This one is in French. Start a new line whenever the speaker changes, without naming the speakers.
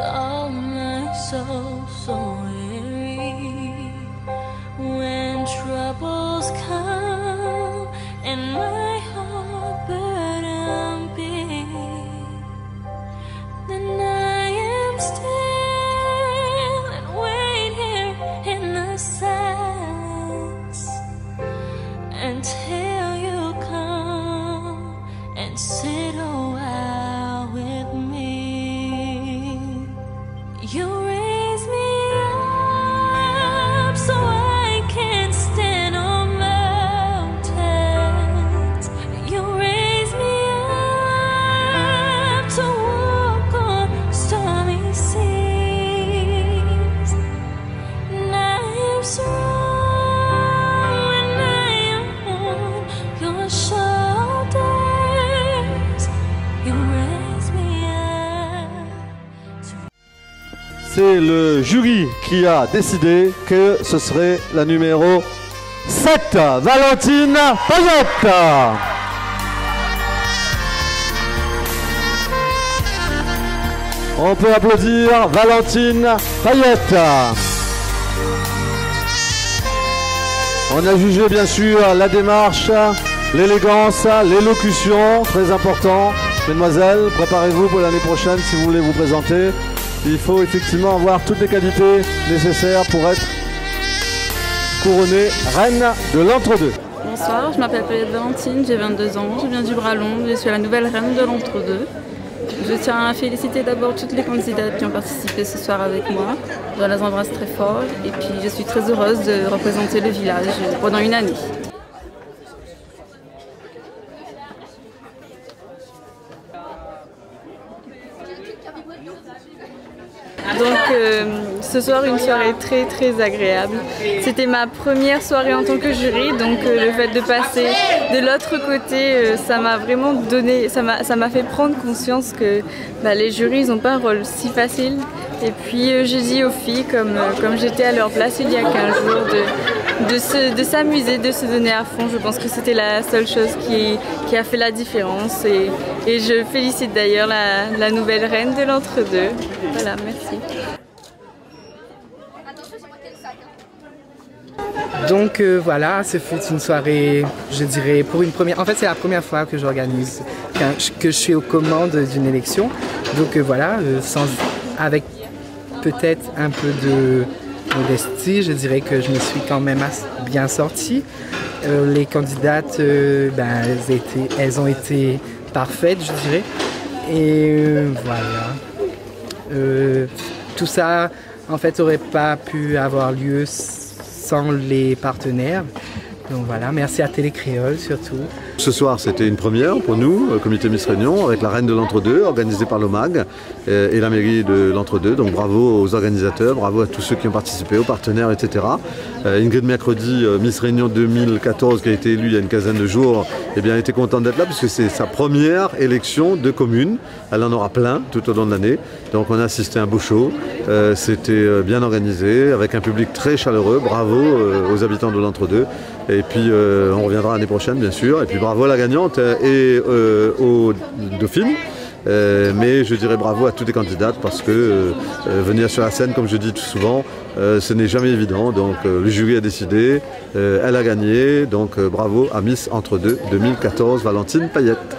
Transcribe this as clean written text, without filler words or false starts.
all my soul so weary. When troubles come and my heart burden big, then I am still and wait here in the silence until you come and sit a while with me. You raise me up so I can stand on mountains. You raise me up to walk on stormy seas. And I am strong when I am on your shoulders. You raise me up.
C'est le jury qui a décidé que ce serait la numéro 7, Valentine Payette. On peut applaudir Valentine Payette. On a jugé bien sûr la démarche, l'élégance, l'élocution, très important. Mesdemoiselles, préparez-vous pour l'année prochaine si vous voulez vous présenter. Il faut effectivement avoir toutes les qualités nécessaires pour être couronnée reine de l'entre-deux.
Bonsoir, je m'appelle Valentine, j'ai 22 ans, je viens du Bras-Long, je suis la nouvelle reine de l'entre-deux. Je tiens à féliciter d'abord toutes les candidates qui ont participé ce soir avec moi. Je les embrasse très fort et puis je suis très heureuse de représenter le village pendant une année. Donc ce soir une soirée très agréable. C'était ma première soirée en tant que jury, donc le fait de passer de l'autre côté, ça m'a vraiment donné, ça m'a fait prendre conscience que les jurys n'ont pas un rôle si facile. Et puis j'ai dit aux filles, comme j'étais à leur place il y a 15 jours, de s'amuser, de se donner à fond. Je pense que c'était la seule chose qui a fait la différence. Et je félicite d'ailleurs la nouvelle reine de l'entre-deux. Voilà, merci.
Donc voilà, ce fut une soirée, je dirais, pour une première... En fait, c'est la première fois que j'organise, que je suis aux commandes d'une élection. Donc voilà, avec peut-être un peu de modestie, je dirais que je me suis quand même bien sortie. Les candidates, elles ont été parfaites, je dirais. Et voilà. Tout ça, en fait, n'aurait pas pu avoir lieu sans les partenaires. Donc voilà, merci à Télé Créole surtout.
Ce soir, c'était une première pour nous, comité Miss Réunion, avec la reine de l'entre-deux, organisée par l'OMAG et la mairie de l'entre-deux. Donc bravo aux organisateurs, bravo à tous ceux qui ont participé, aux partenaires, etc. Ingrid Mercredi, Miss Réunion 2014, qui a été élue il y a une quinzaine de jours, eh bien, était contente d'être là, puisque c'est sa première élection de commune. Elle en aura plein tout au long de l'année. Donc on a assisté à un beau show. C'était bien organisé, avec un public très chaleureux. Bravo aux habitants de l'entre-deux. Et puis on reviendra l'année prochaine, bien sûr. Et puis bravo à la gagnante et aux dauphines. Mais je dirais bravo à toutes les candidates parce que venir sur la scène, comme je dis tout souvent, ce n'est jamais évident. Donc le jury a décidé, elle a gagné. Donc bravo à Miss Entre-deux 2014, Valentine Payette.